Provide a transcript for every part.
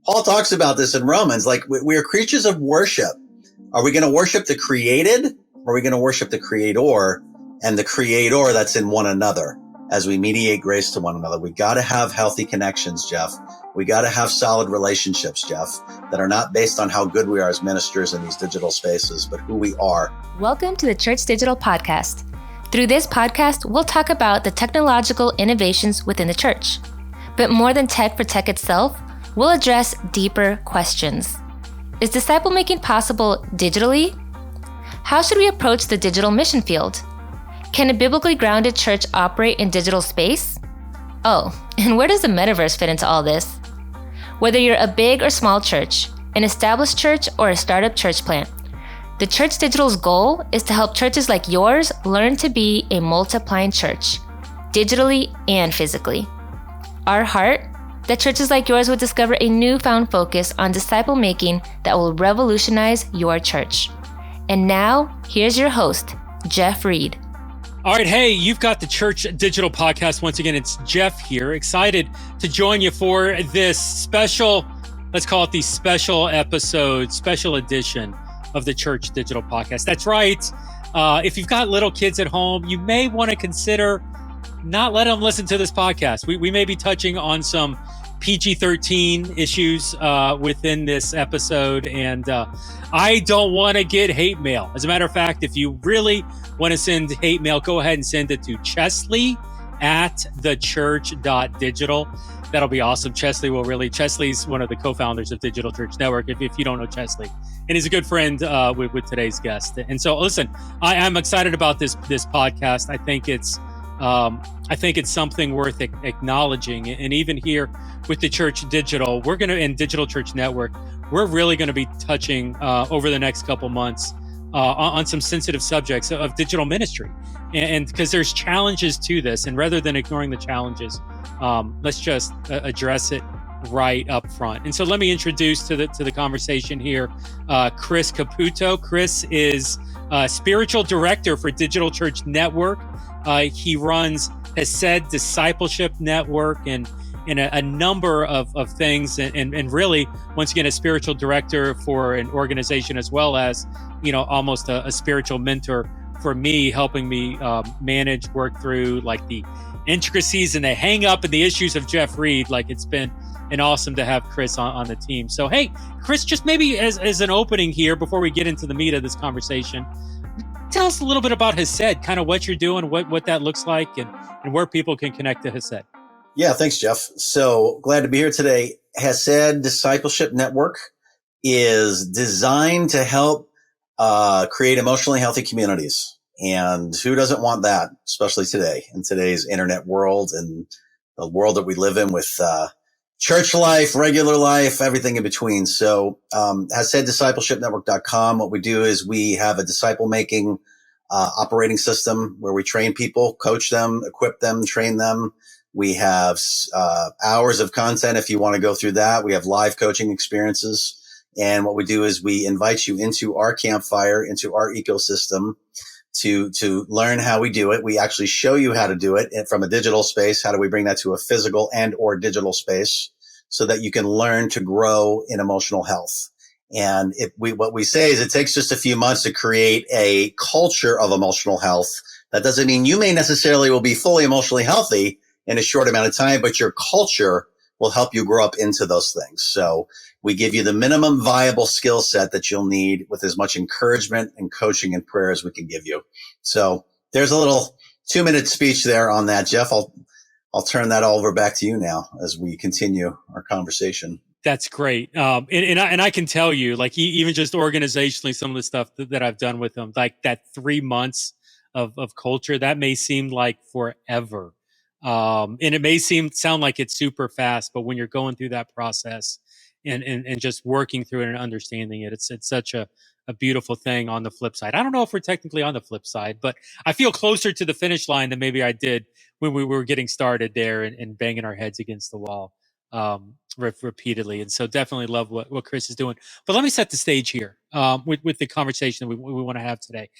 Paul talks about this in Romans, like we are creatures of worship. Are we going to worship the created, or are we going to worship the creator and the creator that's in one another as we mediate grace to one another? We got to have healthy connections, Jeff. We got to have solid relationships, Jeff, that are not based on how good we are as ministers in these digital spaces, but who we are. Welcome to the Church Digital Podcast. Through this podcast, we'll talk about the technological innovations within the church. But more than tech for tech itself, we'll address deeper questions. Is disciple making possible digitally? How should we approach the digital mission field? Can a biblically grounded church operate in digital space? Oh, and where does the Metaverse fit into all this? Whether you're a big or small church, an established church, or a startup church plant, the Church Digital's goal is to help churches like yours learn to be a multiplying church, digitally and physically. Our heart, that churches like yours would discover a newfound focus on disciple making that will revolutionize your church. And now, here's your host, Jeff Reed. All right, hey, you've got the Church Digital Podcast. Once again, it's Jeff here, excited to join you for this special, let's call it the special episode, special edition of the Church Digital Podcast. That's right. If you've got little kids at home, you may want to consider not let them listen to this podcast. We may be touching on some PG-13 issues within this episode, and I don't want to get hate mail. As a matter of fact, if you really want to send hate mail, go ahead and send it to Chesley at thechurch.digital. That'll be awesome. Chesley's one of the co-founders of Digital Church Network, if you don't know Chesley. And he's a good friend with today's guest. And so, listen, I'm excited about this podcast. I think it's something worth acknowledging. And even here with the Church Digital, and Digital Church Network, we're really going to be touching over the next couple months on some sensitive subjects of digital ministry. And because there's challenges to this, and rather than ignoring the challenges, let's just address it right up front. And so let me introduce to the conversation here, Chris Caputo. Chris is spiritual director for Digital Church Network. He runs Hesed Discipleship Network and a number of things, and really, once again, a spiritual director for an organization, as well as, almost a spiritual mentor for me, helping me manage, work through like the intricacies and the hang up and the issues of Jeff Reed. Like, it's been awesome to have Chris on the team. So, hey, Chris, just maybe as an opening here, before we get into the meat of this conversation, tell us a little bit about Hesed, kind of what you're doing, what that looks like, and where people can connect to Hesed. Yeah, thanks, Jeff. So glad to be here today. Hesed Discipleship Network is designed to help create emotionally healthy communities. And who doesn't want that, especially today, in today's internet world and the world that we live in with church life, regular life, everything in between. So HesedDiscipleshipNetwork.com, what we do is we have a disciple-making operating system where we train people, coach them, equip them, train them. We have hours of content if you want to go through that. We have live coaching experiences. And what we do is we invite you into our campfire, into our ecosystem to learn how we do it. We actually show you how to do it from a digital space. How do we bring that to a physical and or digital space so that you can learn to grow in emotional health? And what we say is it takes just a few months to create a culture of emotional health. That doesn't mean you may necessarily will be fully emotionally healthy in a short amount of time, but your culture will help you grow up into those things. So we give you the minimum viable skill set that you'll need with as much encouragement and coaching and prayer as we can give you. So there's a little 2-minute speech there on that, Jeff. I'll turn that over back to you now as we continue our conversation. That's great. And I can tell you, like, even just organizationally, some of the stuff that I've done with them, like that 3 months of culture, that may seem like forever. And it may sound like it's super fast, but when you're going through that process and just working through it and understanding it, it's such a beautiful thing on the flip side. I don't know if we're technically on the flip side, but I feel closer to the finish line than maybe I did when we were getting started there and banging our heads against the wall repeatedly. And so definitely love what Chris is doing. But let me set the stage here with the conversation that we want to have today.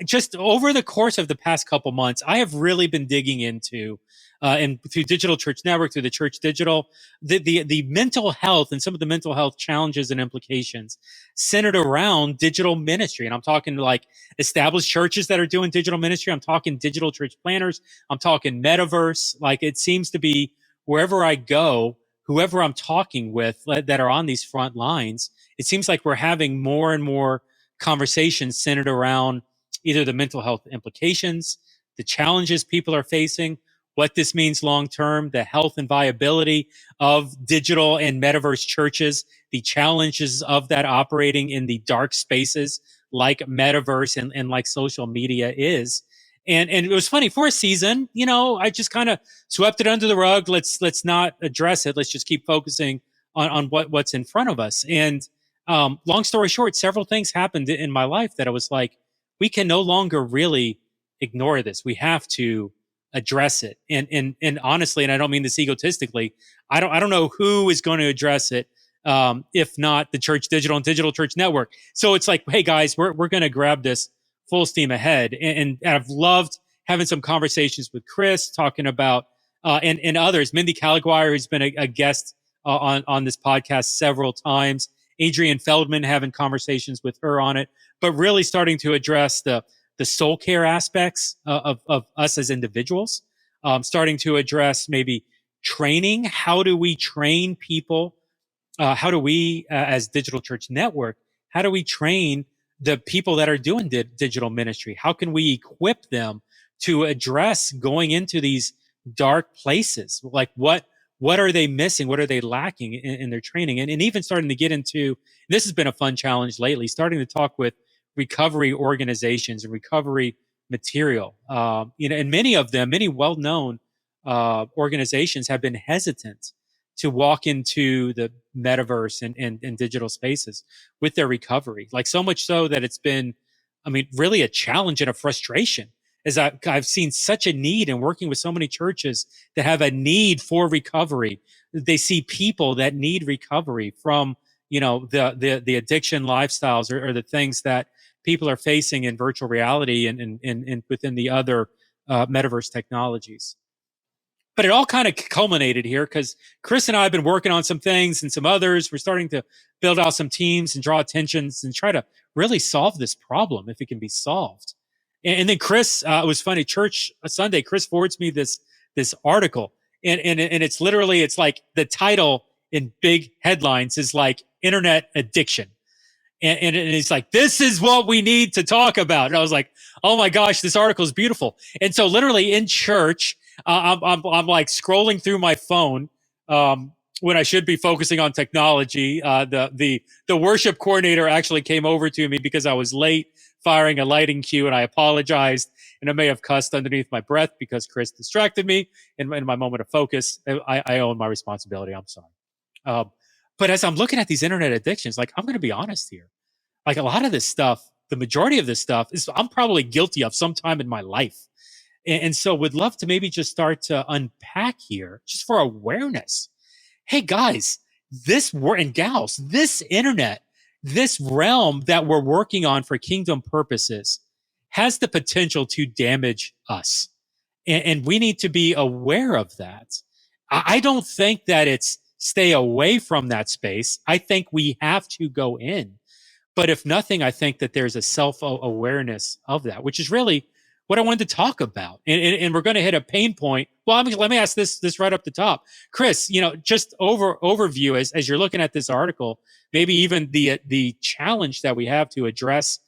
just over the course of the past couple months, I have really been digging into, and through Digital Church Network, through the Church Digital, the mental health and some of the mental health challenges and implications centered around digital ministry. And I'm talking like established churches that are doing digital ministry. I'm talking digital church planners. I'm talking Metaverse. Like it seems to be wherever I go, whoever I'm talking with that are on these front lines, it seems like we're having more and more conversations centered around either the mental health implications, the challenges people are facing, what this means long term, the health and viability of digital and metaverse churches, the challenges of that operating in the dark spaces like metaverse and like social media is. And it was funny for a season, I just kind of swept it under the rug. Let's not address it. Let's just keep focusing on what's in front of us. And long story short, several things happened in my life that I was like, we can no longer really ignore this. We have to address it. And honestly, and I don't mean this egotistically, I don't know who is going to address it, if not the Church Digital and Digital Church Network. So it's like, hey guys, we're going to grab this full steam ahead. And I've loved having some conversations with Chris, talking about and others. Mindy Caliguire, who's been a guest on this podcast several times. Adrian Feldman, having conversations with her on it, but really starting to address the soul care aspects of us as individuals, starting to address maybe training. How do we train people? How do we, as Digital Church Network, how do we train the people that are doing digital ministry? How can we equip them to address going into these dark places? Like what are they missing? What are they lacking in their training? And even starting to get into, this has been a fun challenge lately, starting to talk with recovery organizations and recovery material. And many well-known organizations have been hesitant to walk into the metaverse and digital spaces with their recovery. Like so much so that it's been, really a challenge and a frustration, as I've seen such a need in working with so many churches that have a need for recovery. They see people that need recovery from, the addiction lifestyles or the things that people are facing in virtual reality and within the other metaverse technologies. But it all kind of culminated here because Chris and I have been working on some things and some others. We're starting to build out some teams and draw attentions and try to really solve this problem if it can be solved. And then Chris, it was funny, church Sunday, Chris forwards me this article. And it's literally, it's like the title in big headlines is like internet addiction. And it's like, this is what we need to talk about. And I was like, oh my gosh, this article is beautiful. And so literally in church, I'm like scrolling through my phone, when I should be focusing on technology. The worship coordinator actually came over to me because I was late firing a lighting cue, and I apologized. And I may have cussed underneath my breath because Chris distracted me in my moment of focus. I own my responsibility. I'm sorry. But as I'm looking at these internet addictions, like I'm going to be honest here, like a lot of this stuff, the majority of this stuff is I'm probably guilty of sometime in my life. And so would love to maybe just start to unpack here just for awareness. Hey guys, and gals, this internet, this realm that we're working on for kingdom purposes has the potential to damage us. And we need to be aware of that. I don't think that it's stay away from that space. I think we have to go in. But if nothing, I think that there's a self-awareness of that, which is really what I wanted to talk about. And we're going to hit a pain point. Well, let me ask this right up the top. Chris, just overview as you're looking at this article, maybe even the challenge that we have to address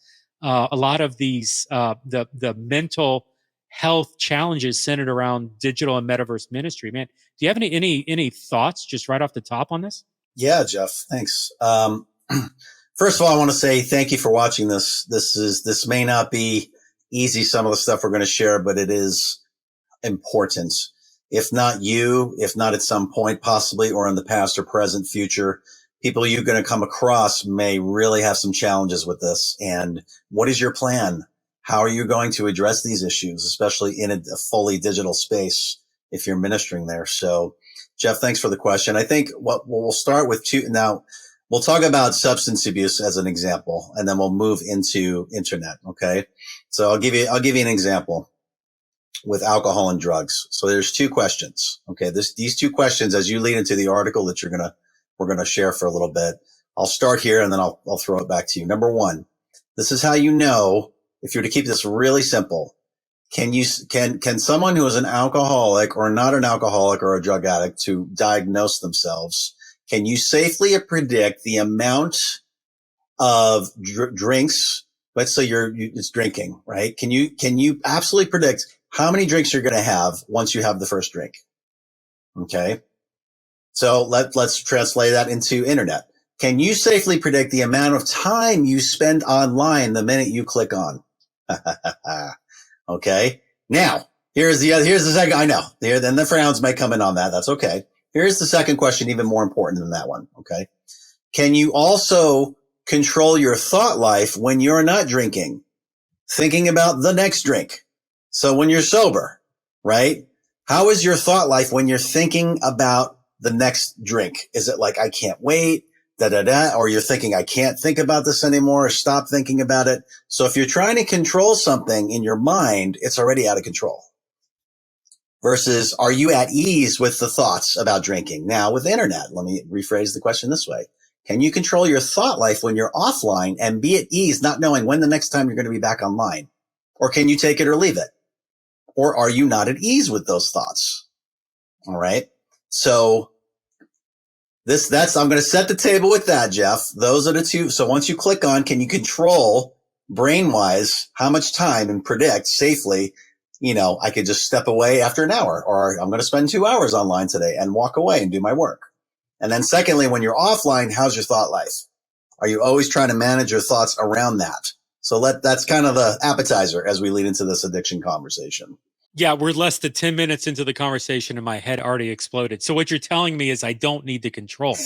a lot of these, the mental health challenges centered around digital and metaverse ministry. Man, do you have any thoughts just right off the top on this? Yeah, Jeff, thanks. First of all, I want to say thank you for watching this. This may not be easy, some of the stuff we're going to share, but it is important. If not at some point, possibly, or in the past or present future, people you're going to come across may really have some challenges with this. And what is your plan? How are you going to address these issues, especially in a fully digital space if you're ministering there? So, Jeff, thanks for the question. I think what we'll start with now, we'll talk about substance abuse as an example, and then we'll move into internet. Okay. So I'll give you an example with alcohol and drugs. So there's two questions. Okay. These two questions, as you lead into the article that we're going to share for a little bit. I'll start here and then I'll throw it back to you. Number one, this is how you know, if you're to keep this really simple, can someone who is an alcoholic or not an alcoholic or a drug addict to diagnose themselves, can you safely predict the amount of drinks? Let's say it's drinking, right? Can you absolutely predict how many drinks you're going to have once you have the first drink? Okay. So let's translate that into internet. Can you safely predict the amount of time you spend online the minute you click on? Okay. Now, here's the second. I know. Then the frowns might come in on that. That's okay. Here's the second question, even more important than that one. Okay. Can you also control your thought life when you're not drinking, thinking about the next drink? So when you're sober, right? How is your thought life when you're thinking about the next drink? Is it like, I can't wait, or you're thinking, I can't think about this anymore, or stop thinking about it? So if you're trying to control something in your mind, it's already out of control. Versus, are you at ease with the thoughts about drinking? Now with internet, let me rephrase the question this way. Can you control your thought life when you're offline and be at ease, not knowing when the next time you're going to be back online? Or can you take it or leave it? Or are you not at ease with those thoughts? All right. So I'm going to set the table with that, Jeff. Those are the two. So once you click on, can you control brain wise how much time and predict safely? I could just step away after an hour, or I'm going to spend 2 hours online today and walk away and do my work. And then secondly, when you're offline, how's your thought life? Are you always trying to manage your thoughts around that? So that's kind of the appetizer as we lead into this addiction conversation. Yeah, we're less than 10 minutes into the conversation and my head already exploded. So what you're telling me is I don't need to control.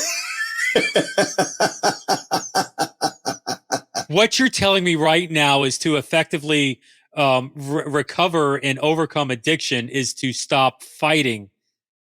What you're telling me right now is to effectively recover and overcome addiction is to stop fighting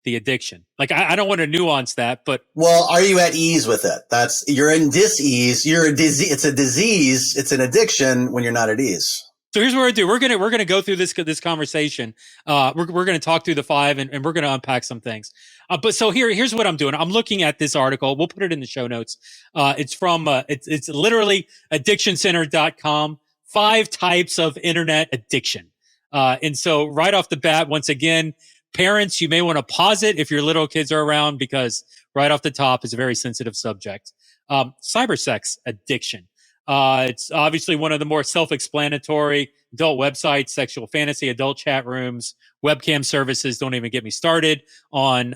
the addiction. Like, I don't want to nuance that, but. Well, are you at ease with it? You're in dis-ease. It's a disease. It's an addiction when you're not at ease. So here's what we're going to do. We're going to go through this conversation. We're going to talk through the 5 and we're going to unpack some things. But so here's what I'm doing. I'm looking at this article. We'll put it in the show notes. It's from, it's literally addictioncenter.com, 5 types of internet addiction. And so right off the bat, once again, parents, you may want to pause it if your little kids are around, because right off the top is a very sensitive subject. Cybersex addiction. It's obviously one of the more self-explanatory: adult websites, sexual fantasy, adult chat rooms, webcam services. Don't even get me started on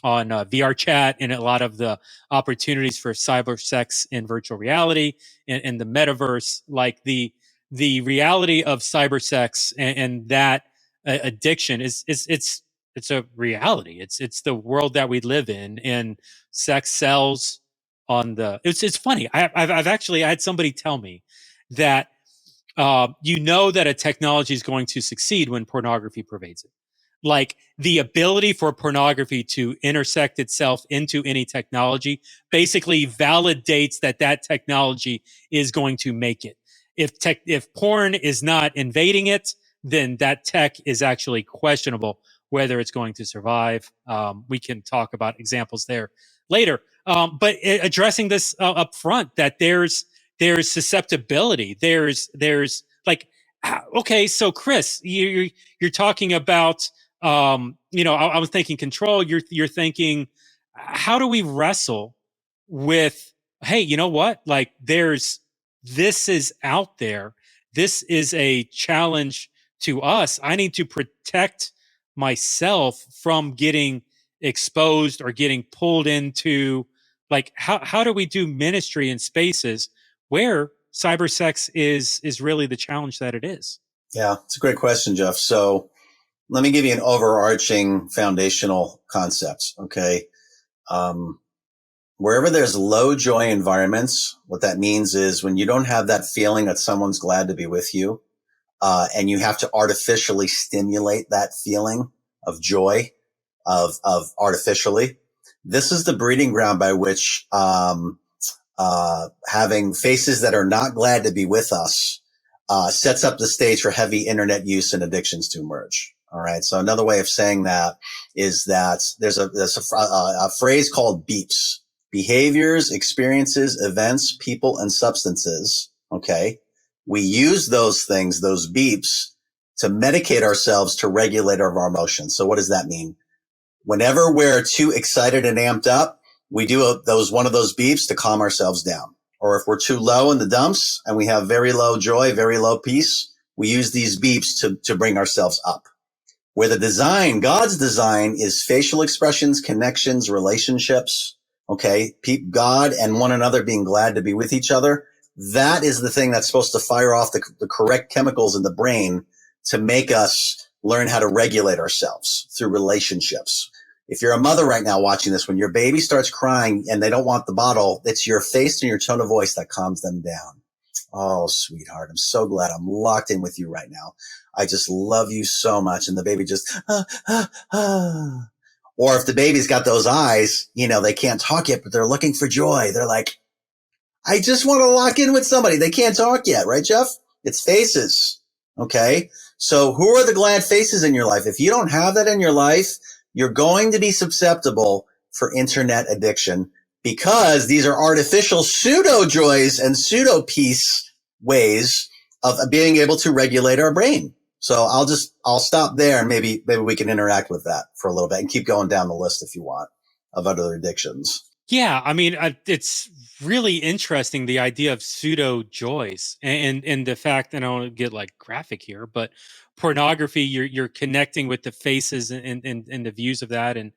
VR chat and a lot of the opportunities for cybersex in virtual reality and the metaverse. Like the reality of cybersex and that addiction is it's a reality. It's the world that we live in, and sex sells. It's funny. I've actually had somebody tell me that that a technology is going to succeed when pornography pervades it. Like, the ability for pornography to intersect itself into any technology basically validates that technology is going to make it. If porn is not invading it, then that tech is actually questionable whether it's going to survive. We can talk about examples there later. But addressing this up front, that there's susceptibility. There's like, okay, so Chris, you're talking about, I was thinking control. You're thinking, how do we wrestle with, hey, you know what? Like, this is out there. This is a challenge to us. I need to protect myself from getting exposed or getting pulled into, like, how do we do ministry in spaces where cybersex is really the challenge that it is? Yeah, it's a great question, Jeff. So let me give you an overarching foundational concept. Okay. Wherever there's low joy environments, what that means is when you don't have that feeling that someone's glad to be with you, and you have to artificially stimulate that feeling of joy of artificially. This is the breeding ground by which, having faces that are not glad to be with us, sets up the stage for heavy internet use and addictions to emerge. All right. So another way of saying that is that there's a phrase called beeps: behaviors, experiences, events, people, and substances. Okay. We use those things, those beeps, to medicate ourselves to regulate our emotions. So what does that mean? Whenever we're too excited and amped up, we do one of those beeps to calm ourselves down. Or if we're too low in the dumps and we have very low joy, very low peace, we use these beeps to bring ourselves up. Where the design, God's design, is facial expressions, connections, relationships. Okay. God and one another being glad to be with each other. That is the thing that's supposed to fire off the correct chemicals in the brain to make us learn how to regulate ourselves through relationships. If you're a mother right now watching this, when your baby starts crying and they don't want the bottle, it's your face and your tone of voice that calms them down. Oh, sweetheart, I'm so glad I'm locked in with you right now. I just love you so much. And the baby just, Or if the baby's got those eyes, they can't talk yet, but they're looking for joy. They're like, I just want to lock in with somebody. They can't talk yet, right, Jeff? It's faces. Okay. So who are the glad faces in your life? If you don't have that in your life, you're going to be susceptible for internet addiction, because these are artificial pseudo joys and pseudo peace ways of being able to regulate our brain. So I'll stop there, and maybe we can interact with that for a little bit and keep going down the list if you want of other addictions. Yeah, I mean, it's really interesting, the idea of pseudo joys, and the fact, and I don't want to get like graphic here, but pornography, you're connecting with the faces and the views of that, and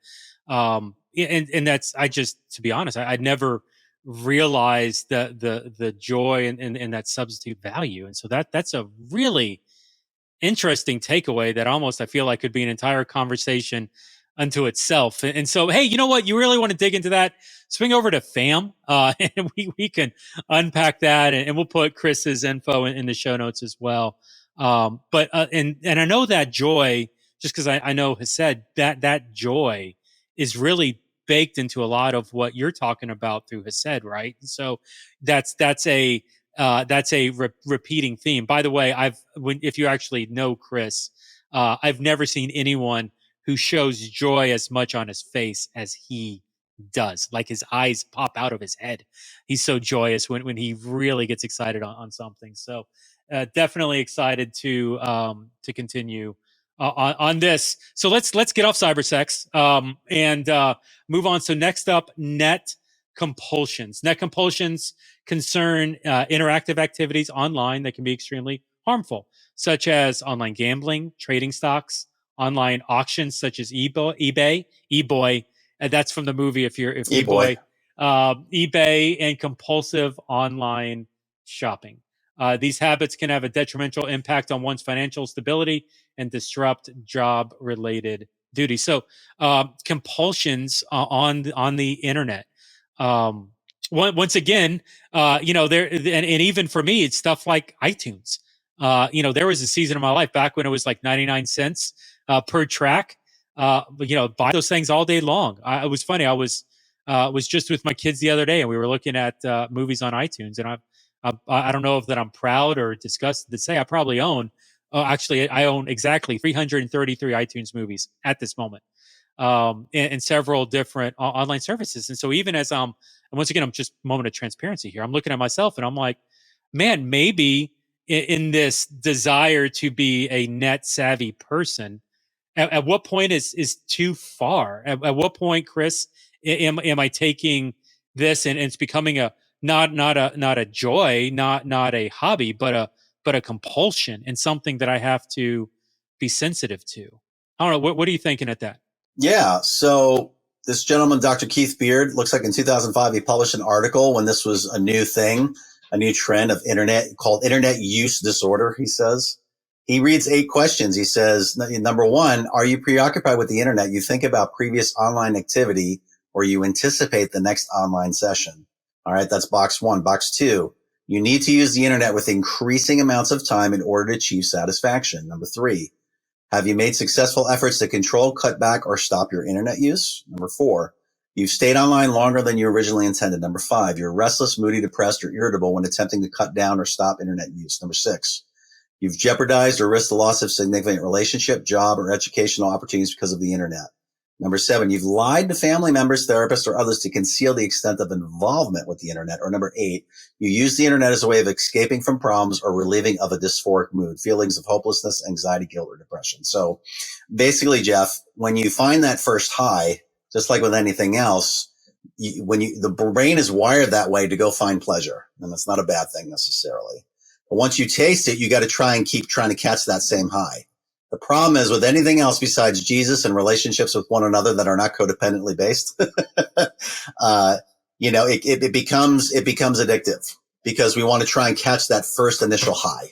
that's, to be honest, I'd never realized the joy and that substitute value, and so that's a really interesting takeaway that almost I feel like could be an entire conversation unto itself. And so, hey, you know what? You really want to dig into that? Swing over to FAM, and we can unpack that, and we'll put Chris's info in the show notes as well. But and I know that joy, just because I know has said that joy is really baked into a lot of what you're talking about through Hased, right? So that's a repeating theme. By the way, if you actually know Chris, I've never seen anyone who shows joy as much on his face as he does. Like, his eyes pop out of his head. He's so joyous when he really gets excited on something. So definitely excited to continue on this. So let's get off cybersex and move on. So next up, net compulsions. Net compulsions concern interactive activities online that can be extremely harmful, such as online gambling, trading stocks, online auctions such as eBay, that's from the movie. If eBay, eBay, and compulsive online shopping. These habits can have a detrimental impact on one's financial stability and disrupt job-related duties. So, compulsions on the internet. Once again, there, and even for me, it's stuff like iTunes. There was a season of my life back when it was like 99 cents per track. Buy those things all day long. It was funny. I was just with my kids the other day, and we were looking at movies on iTunes, and I don't know if that I'm proud or disgusted to say I probably own. Actually, I own exactly 333 iTunes movies at this moment, and several different online services. And so even as and once again, I'm just moment of transparency here. I'm looking at myself, and I'm like, man, maybe in this desire to be a net savvy person, at what point is too far? At what point, Chris, am I taking this and it's becoming a not a joy, not a hobby, but a compulsion, and something that I have to be sensitive to? I don't know. What are you thinking at that? Yeah. So this gentleman, Dr. Keith Beard, looks like in 2005, he published an article when this was a new thing, a new trend of internet, called internet use disorder. He says he reads 8 questions. He says, number 1, are you preoccupied with the internet? You think about previous online activity, or you anticipate the next online session. All right. That's box 1. Box 2, you need to use the internet with increasing amounts of time in order to achieve satisfaction. Number 3, have you made successful efforts to control, cut back, or stop your internet use? Number 4, you've stayed online longer than you originally intended. Number 5, you're restless, moody, depressed, or irritable when attempting to cut down or stop internet use. Number 6, You've jeopardized or risked the loss of significant relationship, job, or educational opportunities because of the internet. Number 7, you've lied to family members, therapists, or others to conceal the extent of involvement with the internet. Or number 8, you use the internet as a way of escaping from problems or relieving of a dysphoric mood, feelings of hopelessness, anxiety, guilt, or depression. So basically, Jeff, when you find that first high, just like with anything else, the brain is wired that way to go find pleasure. And that's not a bad thing necessarily. But once you taste it, you got to try and keep trying to catch that same high. The problem is with anything else besides Jesus and relationships with one another that are not codependently based, it becomes addictive because we want to try and catch that first initial high.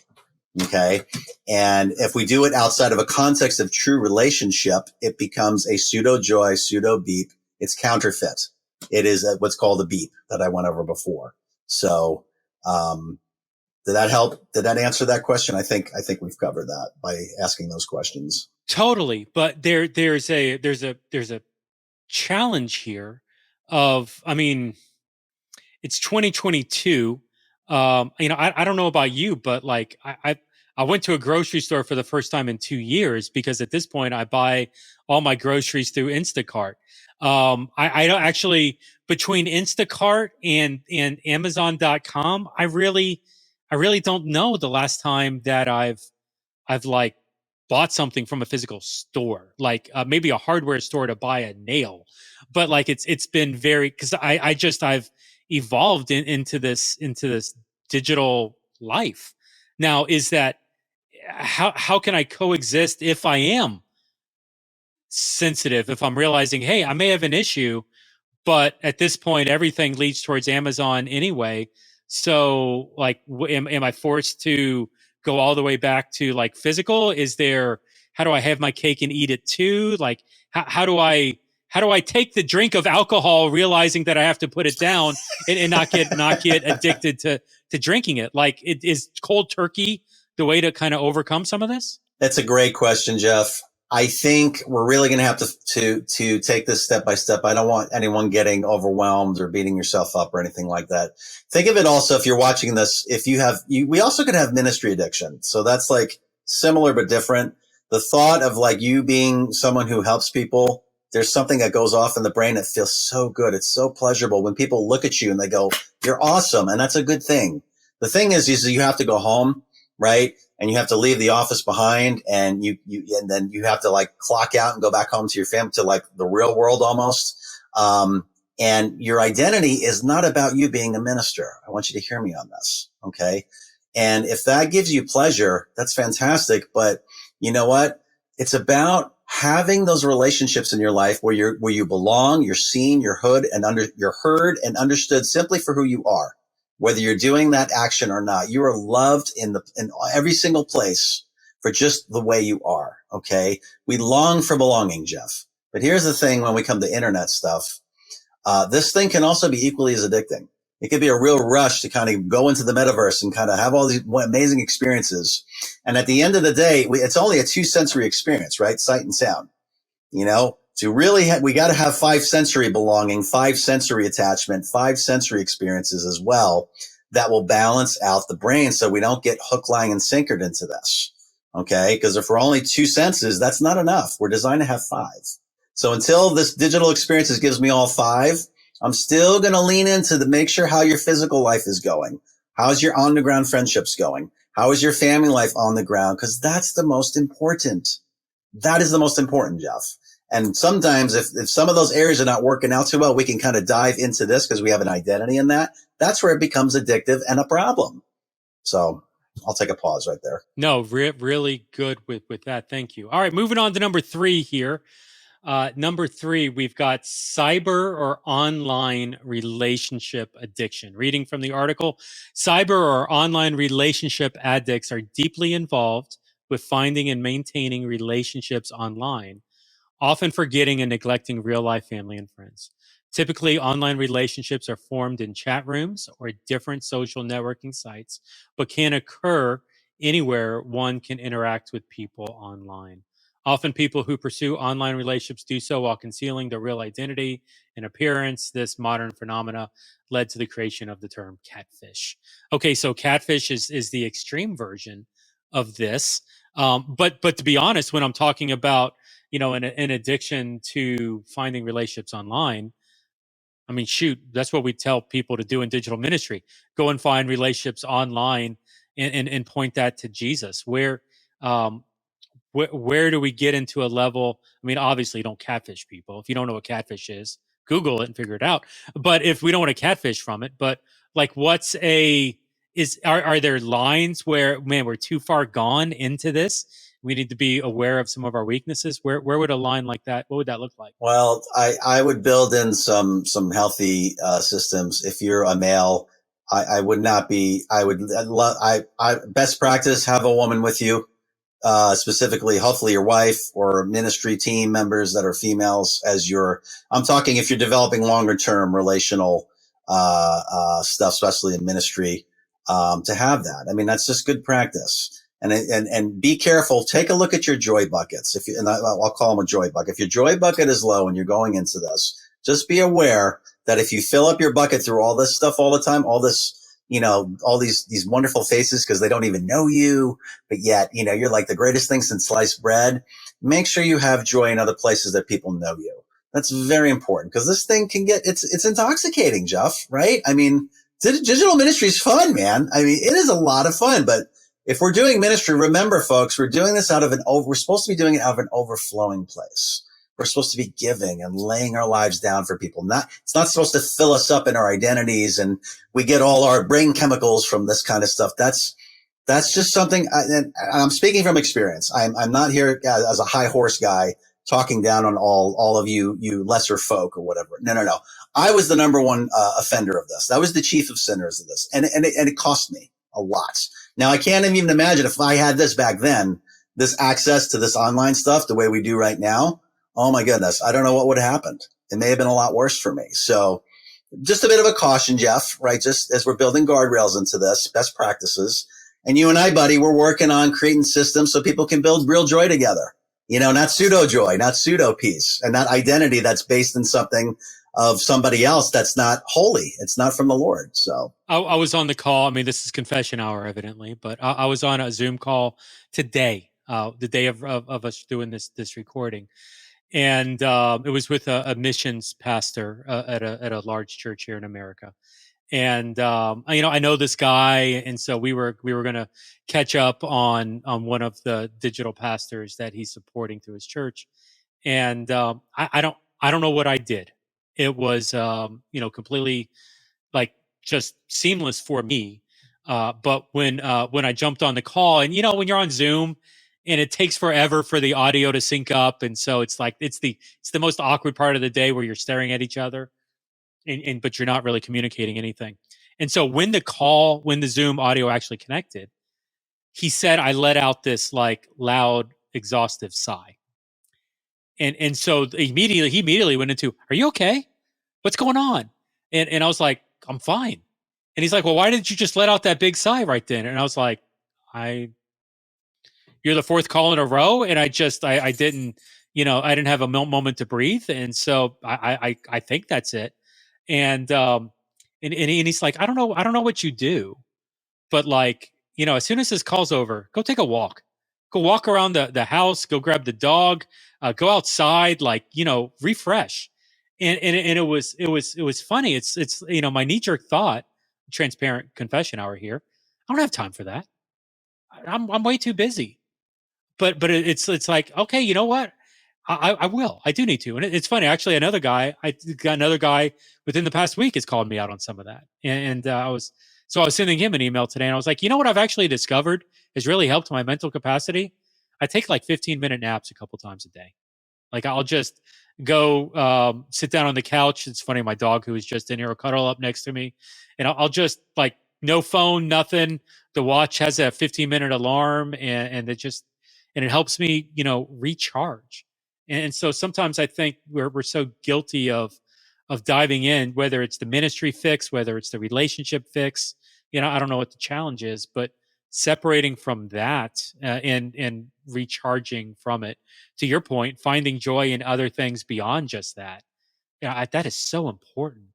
Okay. And if we do it outside of a context of true relationship, it becomes a pseudo joy, pseudo beep. It's counterfeit. It is what's called a beep that I went over before. So, did that help? Did that answer that question? I think we've covered that by asking those questions. Totally, but there's a challenge here of, I mean, it's 2022. I don't know about you, but like I went to a grocery store for the first time in 2 years because at this point I buy all my groceries through Instacart. I don't actually, between Instacart and Amazon.com, I really don't know the last time that I've like bought something from a physical store, like maybe a hardware store to buy a nail, but like it's been very, because I've evolved into this digital life. Now, is that how can I coexist if I am sensitive, if I'm realizing, hey, I may have an issue, but at this point, everything leads towards Amazon anyway. So, like, am I forced to go all the way back to like physical? How do I have my cake and eat it too? Like, how do I take the drink of alcohol, realizing that I have to put it down and not get addicted to drinking it? Like, is cold turkey the way to kind of overcome some of this? That's a great question, Jeff. I think we're really going to have to take this step by step. I don't want anyone getting overwhelmed or beating yourself up or anything like that. Think of it also, if you're watching this, we also could have ministry addiction. So that's like similar but different. The thought of like you being someone who helps people, there's something that goes off in the brain that feels so good. It's so pleasurable when people look at you and they go, you're awesome. And that's a good thing. The thing is you have to go home, right? And you have to leave the office behind, and and then you have to like clock out and go back home to your family, to like the real world almost. And your identity is not about you being a minister. I want you to hear me on this. Okay. And if that gives you pleasure, that's fantastic. But you know what? It's about having those relationships in your life where you belong, you're seen, you're heard and understood simply for who you are. Whether you're doing that action or not, you are loved in every single place for just the way you are. Okay. We long for belonging, Jeff. But here's the thing. When we come to internet stuff, this thing can also be equally as addicting. It could be a real rush to kind of go into the metaverse and kind of have all these amazing experiences. And at the end of the day, it's only a 2-sensory experience, right? Sight and sound, to really we got to have 5 sensory belonging, 5 sensory attachment, 5 sensory experiences as well that will balance out the brain so we don't get hook, line, and sinkered into this. Okay. Because if we're only 2 senses, that's not enough. We're designed to have 5. So until this digital experiences gives me all 5, I'm still going to lean into make sure how your physical life is going. How's your on the ground friendships going? How is your family life on the ground? Because that's the most important. That is the most important, Jeff. And sometimes if some of those areas are not working out too well, we can kind of dive into this because we have an identity in that. That's where it becomes addictive and a problem. So I'll take a pause right there. No, really good with that. Thank you. All right, moving on to number 3 here. Number 3, we've got cyber or online relationship addiction. Reading from the article, cyber or online relationship addicts are deeply involved with finding and maintaining relationships online, often forgetting and neglecting real-life family and friends. Typically, online relationships are formed in chat rooms or different social networking sites, but can occur anywhere one can interact with people online. Often people who pursue online relationships do so while concealing their real identity and appearance. This modern phenomena led to the creation of the term catfish. Okay, so catfish is the extreme version of this. But to be honest, when I'm talking about, an addiction to finding relationships online, I mean, shoot, that's what we tell people to do in digital ministry. Go and find relationships online and point that to Jesus. Um, where do we get into a level? I mean, obviously, don't catfish people. If you don't know what catfish is, Google it and figure it out. But if we don't want to catfish from it, but like, are there lines where, man, we're too far gone into this? We need to be aware of some of our weaknesses. Where would a line like that? What would that look like? Well, I would build in some healthy systems. If you're a male, I would not be. I best practice, have a woman with you, specifically, hopefully your wife or ministry team members that are females as I'm talking if you're developing longer term relational stuff, especially in ministry, to have that. I mean, that's just good practice. And be careful. Take a look at your joy buckets. I'll call them a joy bucket. If your joy bucket is low and you're going into this, just be aware that if you fill up your bucket through all this stuff all the time, all this, all these wonderful faces, because they don't even know you, but yet, you're like the greatest thing since sliced bread. Make sure you have joy in other places that people know you. That's very important, because this thing can it's intoxicating, Jeff, right? I mean, digital ministry is fun, man. I mean, it is a lot of fun, but if we're doing ministry, remember, folks, we're doing this we're supposed to be doing it out of an overflowing place. We're supposed to be giving and laying our lives down for people. It's not supposed to fill us up in our identities and we get all our brain chemicals from this kind of stuff. That's just something, and I'm speaking from experience. I'm not here as a high horse guy talking down on all of you lesser folk or whatever. No. I was the number one offender of this. I was the chief of sinners of this. And it cost me a lot. Now, I can't even imagine if I had this back then, this access to this online stuff the way we do right now. Oh, my goodness. I don't know what would have happened. It may have been a lot worse for me. So just a bit of a caution, Jeff, right? Just as we're building guardrails into this, best practices. And you and I, buddy, we're working on creating systems so people can build real joy together. Not pseudo joy, not pseudo peace, and not identity that's based in something of somebody else that's not holy. It's not from the Lord. So I was on the call. I mean, this is confession hour, evidently, but I was on a Zoom call today, the day of us doing this recording, and it was with a missions pastor at a large church here in America. And I know this guy, and so we were going to catch up on one of the digital pastors that he's supporting through his church, and I don't know what I did. It was completely like just seamless for me. But when I jumped on the call, and when you're on Zoom and it takes forever for the audio to sync up, and so it's like it's the most awkward part of the day where you're staring at each other, and but you're not really communicating anything. And so when the Zoom audio actually connected, he said I let out this like loud, exhaustive sigh. And so he immediately went into, "Are you okay? What's going on?" And I was like, "I'm fine." And he's like, "Well, why didn't you just let out that big sigh right then?" And I was like, "You're the fourth call in a row, and I didn't, I didn't have a moment to breathe, and so I think that's it." And he's like, I don't know what you do, but like, as soon as this call's over, go take a walk, go walk around the house, go grab the dog, go outside, like, refresh. And it was funny. It's my knee jerk thought, transparent confession hour here. I don't have time for that. I'm way too busy. But it's like, okay, you know what? I will. I do need to. And it's funny, actually. I got another guy within the past week has called me out on some of that. And I was sending him an email today, and I was like, you know what I've actually discovered has really helped my mental capacity? I take like 15-minute naps a couple times a day. Like, I'll just go sit down on the couch. It's funny, my dog, who is just in here, will cuddle up next to me, and I'll just, like, no phone, nothing. The watch has a 15-minute alarm, and it helps me, recharge. And so sometimes I think we're so guilty of diving in, whether it's the ministry fix, whether it's the relationship fix. I don't know what the challenge is, but separating from that and recharging from it. To your point, finding joy in other things beyond just that. Yeah, that is so important.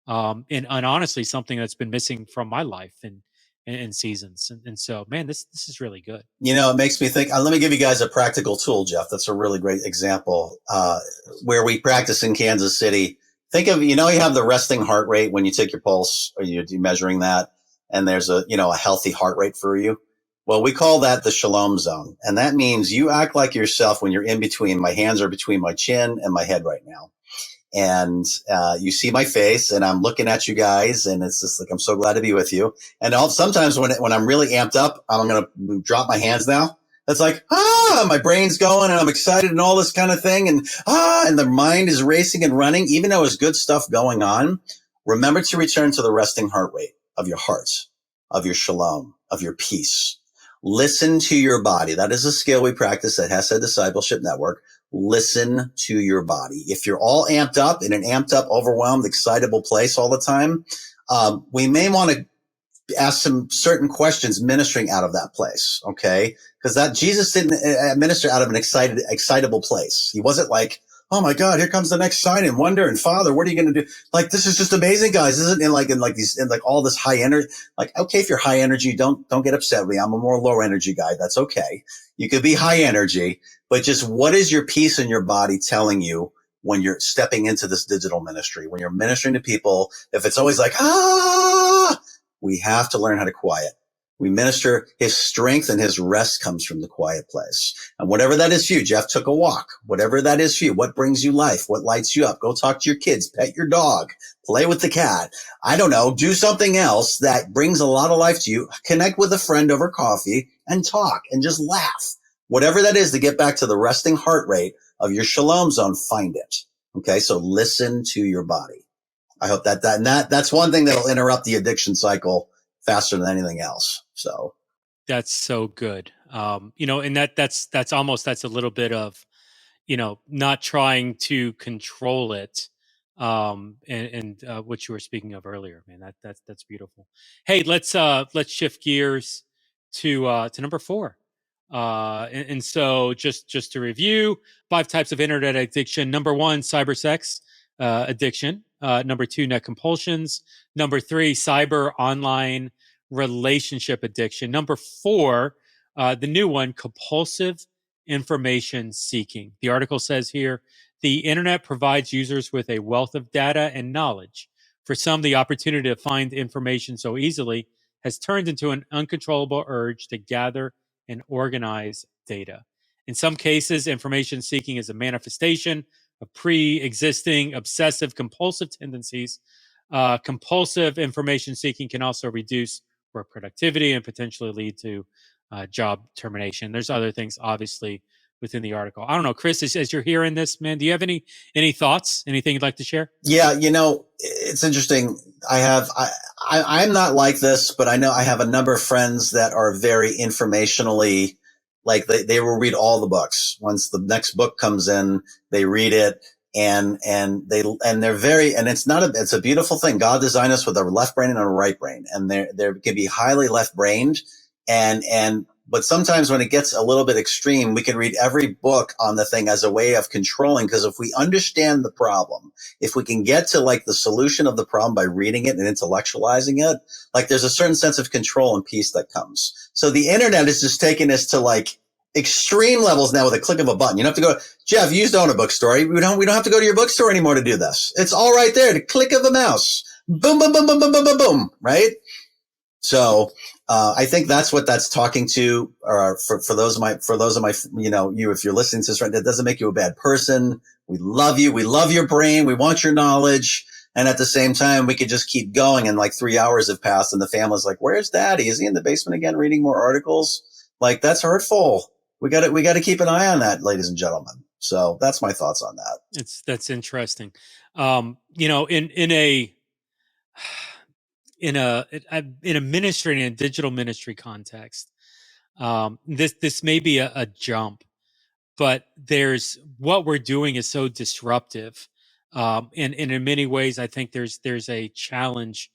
And honestly, something that's been missing from my life. And and seasons. And so, man, this is really good. It makes me think, let me give you guys a practical tool, Jeff. That's a really great example, where we practice in Kansas City. Think of, you have the resting heart rate when you take your pulse, or you're measuring that, and there's a healthy heart rate for you. Well, we call that the Shalom Zone. And that means you act like yourself when you're in between. My hands are between my chin and my head right now. And you see my face, and I'm looking at you guys, and it's just like, I'm so glad to be with you. And sometimes when I'm really amped up, I'm going to drop my hands now. It's like, my brain's going, and I'm excited and all this kind of thing. And the mind is racing and running, even though there's good stuff going on. Remember to return to the resting heart rate of your heart, of your shalom, of your peace. Listen to your body. That is a skill we practice at Hesed Discipleship Network. Listen to your body. If you're all amped up in an amped up, overwhelmed, excitable place all the time, we may want to ask some certain questions ministering out of that place. Okay. Because that Jesus didn't minister out of an excitable place. He wasn't like, oh my God, here comes the next sign and wonder and Father, what are you going to do? Like, this is just amazing, guys. Isn't in all this high energy. Like, okay, if you're high energy, don't get upset with me. I'm a more low energy guy. That's okay. You could be high energy, but just what is your peace in your body telling you when you're stepping into this digital ministry, when you're ministering to people? If it's always like, we have to learn how to quiet. We minister. His strength and his rest comes from the quiet place. And whatever that is for you, Jeff took a walk. Whatever that is for you, what brings you life? What lights you up? Go talk to your kids, pet your dog, play with the cat. I don't know. Do something else that brings a lot of life to you. Connect with a friend over coffee and talk and just laugh. Whatever that is to get back to the resting heart rate of your Shalom Zone, find it. Okay. So listen to your body. I hope that's one thing that'll interrupt the addiction cycle faster than anything else. So that's so good. And that's a little bit of, not trying to control it. And what you were speaking of earlier, man, that's beautiful. Hey, let's shift gears to number 4. And so just to review, 5 types of internet addiction. Number 1, cyber sex addiction. Number 2, net compulsions. Number 3, cyber online relationship addiction. Number 4, the new one, compulsive information seeking. The article says here, the internet provides users with a wealth of data and knowledge. For some, the opportunity to find information so easily has turned into an uncontrollable urge to gather and organize data. In some cases, information seeking is a manifestation of pre-existing obsessive compulsive tendencies. Compulsive information seeking can also reduce work productivity and potentially lead to job termination. There's other things, obviously, within the article. I don't know, Chris, as you're hearing this, man, do you have any thoughts? Anything you'd like to share? Yeah, it's interesting. I'm not like this, but I know I have a number of friends that are very informationally, like they will read all the books. Once the next book comes in, they read it, and they're very, and it's a beautiful thing. God designed us with a left brain and a right brain, and they can be highly left brained, but sometimes when it gets a little bit extreme, we can read every book on the thing as a way of controlling. Because if we understand the problem, if we can get to like the solution of the problem by reading it and intellectualizing it, like there's a certain sense of control and peace that comes. So the internet is just taking us to like extreme levels now with a click of a button. You don't have to go, Jeff, you used to own a bookstore. We don't have to go to your bookstore anymore to do this. It's all right there, the click of a mouse. Boom, boom, boom, boom, boom, boom, boom, boom, right? So I think that's what that's talking to. For those of my, if you're listening to this right, that doesn't make you a bad person. We love you. We love your brain. We want your knowledge. And at the same time, we could just keep going. And like 3 hours have passed, and the family's like, "Where's Daddy? Is he in the basement again, reading more articles?" Like, that's hurtful. We got to keep an eye on that, ladies and gentlemen. So that's my thoughts on that. That's interesting. In a ministry, in a digital ministry context, this may be a jump, but there's what we're doing is so disruptive, and in many ways, I think there's a challenge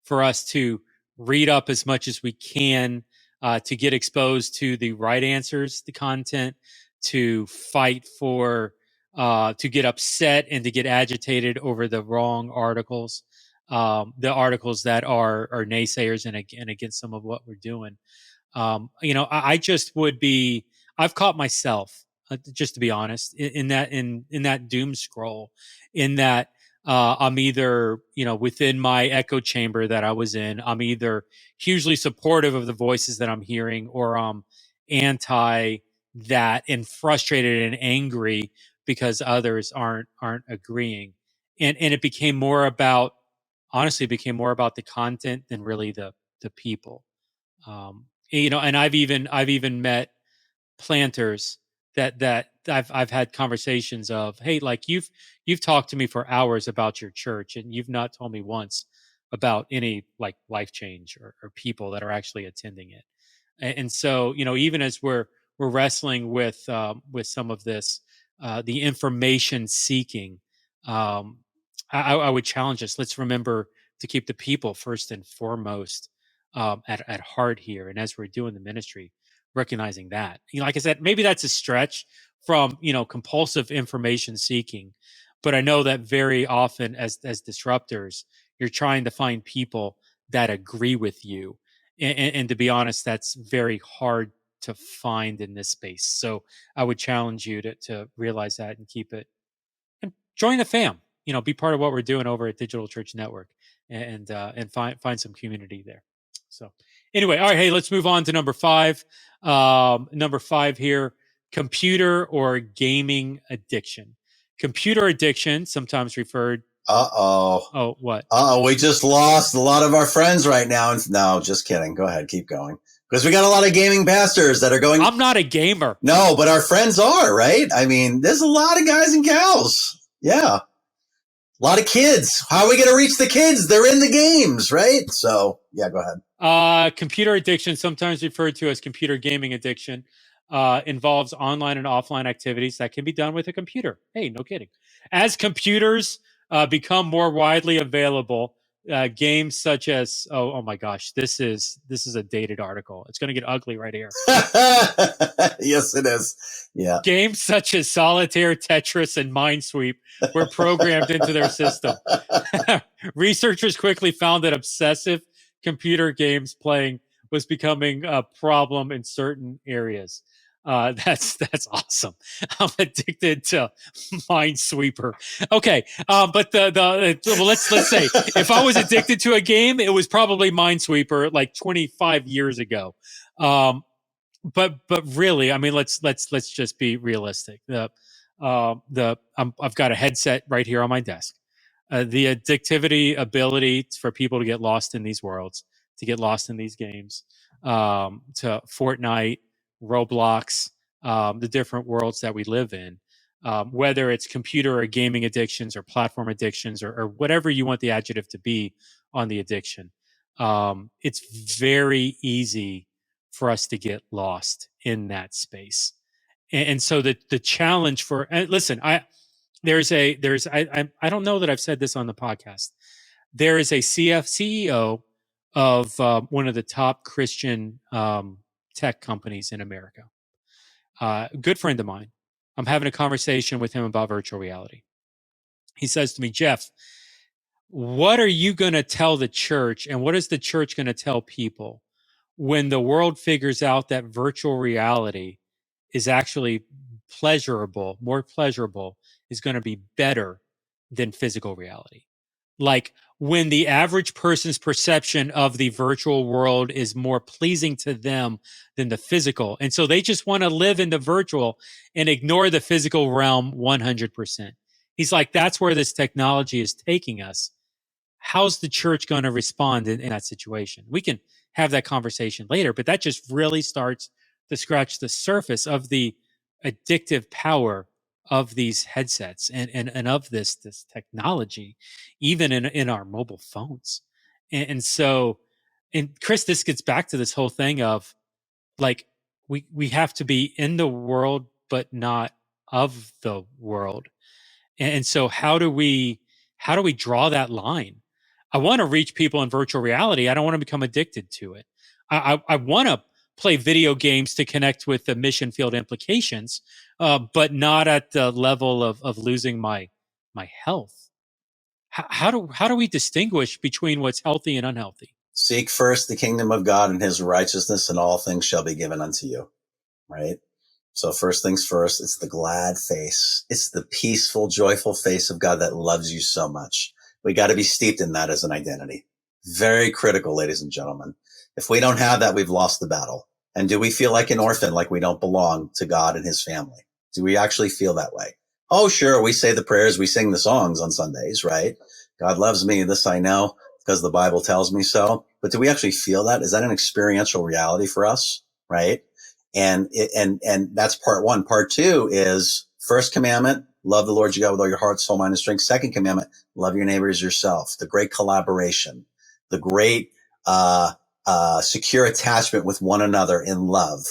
for us to read up as much as we can, to get exposed to the right answers, the content, to fight for, to get upset and to get agitated over the wrong articles. the articles that are naysayers and against some of what we're doing. I just would be. I've caught myself, just to be honest, in that doom scroll, in that I'm either within my echo chamber that I was in. I'm either hugely supportive of the voices that I'm hearing, or I'm anti that and frustrated and angry because others aren't agreeing. And it became more about, honestly, it became more about the content than really the people. And I've even met planters that I've had conversations of, hey, like you've talked to me for hours about your church, and you've not told me once about any like life change or people that are actually attending it. And so, even as we're wrestling with some of this, the information seeking, um, I would challenge us. Let's remember to keep the people first and foremost at heart here. And as we're doing the ministry, recognizing that, like I said, maybe that's a stretch from compulsive information seeking, but I know that very often as disruptors, you're trying to find people that agree with you, and to be honest, that's very hard to find in this space. So I would challenge you to realize that and keep it, and join the fam. Be part of what we're doing over at Digital Church Network, and find some community there. So anyway, all right, hey, let's move on to number 5. Number 5 here: computer or gaming addiction. Computer addiction, sometimes referred. Oh, what? We just lost a lot of our friends right now. No, just kidding. Go ahead, keep going. Because we got a lot of gaming pastors that are going. I'm not a gamer. No, but our friends are, right? I mean, there's a lot of guys and gals. Yeah. A lot of kids. How are we going to reach the kids? They're in the games, right? So, yeah, go ahead. Computer addiction, sometimes referred to as computer gaming addiction, involves online and offline activities that can be done with a computer. Hey, no kidding. As computers become more widely available, games such as oh my gosh, this is a dated article. It's going to get ugly right here. Yes, it is. Yeah. Games such as Solitaire, Tetris, and Minesweep were programmed into their system. Researchers quickly found that obsessive computer games playing was becoming a problem in certain areas. That's awesome. I'm addicted to Minesweeper. Okay, but well, let's say if I was addicted to a game, it was probably Minesweeper like 25 years ago. But really, I mean, let's just be realistic. I've got a headset right here on my desk. The addictivity ability for people to get lost in these worlds, to get lost in these games, to Fortnite, Roblox, the different worlds that we live in, whether it's computer or gaming addictions or platform addictions or whatever you want the adjective to be on the addiction. It's very easy for us to get lost in that space. And so the challenge for, listen, I don't know that I've said this on the podcast. There is a CEO of one of the top Christian tech companies in America. Good friend of mine. I'm having a conversation with him about virtual reality. He says to me, Jeff, what are you going to tell the church, and what is the church going to tell people when the world figures out that virtual reality is actually more pleasurable, is going to be better than physical reality? Like when the average person's perception of the virtual world is more pleasing to them than the physical. And so they just want to live in the virtual and ignore the physical realm 100%. He's like, that's where this technology is taking us. How's the church going to respond in that situation? We can have that conversation later, but that just really starts to scratch the surface of the addictive power of these headsets and of this technology, even in our mobile phones. And so, and Chris, this gets back to this whole thing of like, we have to be in the world, but not of the world. And so how do we draw that line? I want to reach people in virtual reality. I don't want to become addicted to it. I want to play video games to connect with the mission field implications, but not at the level of losing my health. how do we distinguish between what's healthy and unhealthy? Seek first the kingdom of God and his righteousness, and all things shall be given unto you. Right? So first things first, it's the glad face. It's the peaceful, joyful face of God that loves you so much. We got to be steeped in that as an identity. Very critical, ladies and gentlemen. If we don't have that, we've lost the battle. And do we feel like an orphan, like we don't belong to God and his family? Do we actually feel that way? Oh, sure. We say the prayers. We sing the songs on Sundays, right? God loves me. This I know because the Bible tells me so. But do we actually feel that? Is that an experiential reality for us? Right? And that's part one. Part two is first commandment, love the Lord your God with all your heart, soul, mind, and strength. Second commandment, love your neighbor as yourself. The great collaboration, the great, secure attachment with one another in love.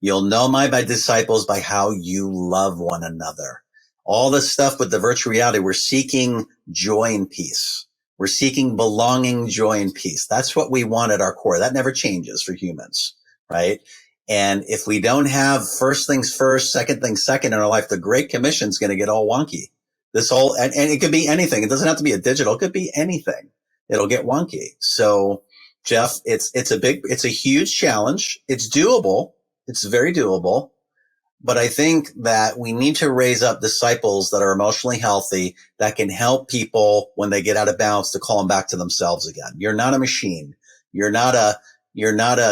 You'll know my disciples by how you love one another. All this stuff with the virtual reality, we're seeking joy and peace. We're seeking belonging, joy, and peace. That's what we want at our core. That never changes for humans, right? And if we don't have first things first, second things second in our life, the Great Commission is going to get all wonky. And it could be anything. It doesn't have to be a digital. It could be anything. It'll get wonky. So, Jeff, it's a huge challenge. It's doable. It's very doable. But I think that we need to raise up disciples that are emotionally healthy, that can help people when they get out of balance to call them back to themselves again. You're not a machine. You're not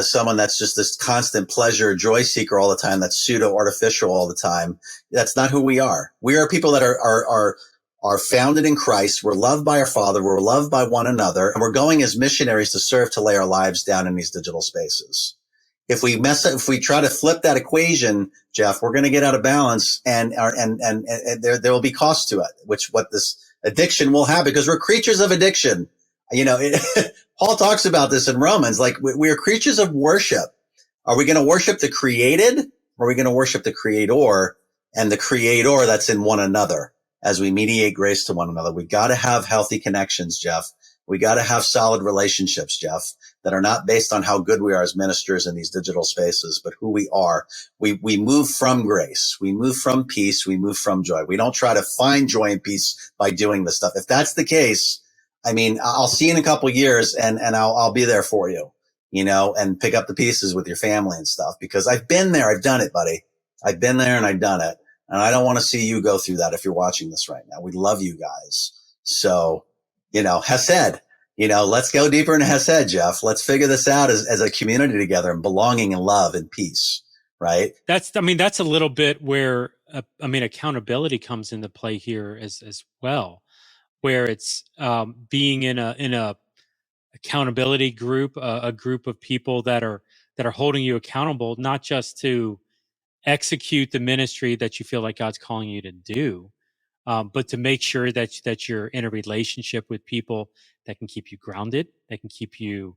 someone that's just this constant pleasure, joy seeker all the time. That's pseudo artificial all the time. That's not who we are. We are people that are founded in Christ. We're loved by our Father. We're loved by one another. And we're going as missionaries to serve, to lay our lives down in these digital spaces. If we try to flip that equation, Jeff, we're going to get out of balance, and there will be cost to it, what this addiction will have, because we're creatures of addiction. Paul talks about this in Romans, like we are creatures of worship. Are we going to worship the created, or are we going to worship the creator, and the creator that's in one another as we mediate grace to one another? We got to have healthy connections, Jeff. We got to have solid relationships, Jeff, that are not based on how good we are as ministers in these digital spaces, but who we are. We move from grace. We move from peace. We move from joy. We don't try to find joy and peace by doing this stuff. If that's the case, I mean, I'll see you in a couple of years, and I'll be there for you, and pick up the pieces with your family and stuff, because I've been there. I've done it, buddy. I've been there and I've done it. And I don't want to see you go through that if you're watching this right now. We love you guys. So, Hesed, let's go deeper into Hesed, Jeff. Let's figure this out as a community together, and belonging and love and peace, right? That's a little bit where, accountability comes into play here as well, where it's being in a accountability group, a group of people that are holding you accountable, not just to execute the ministry that you feel like God's calling you to do, but to make sure that you're in a relationship with people that can keep you grounded, that can keep you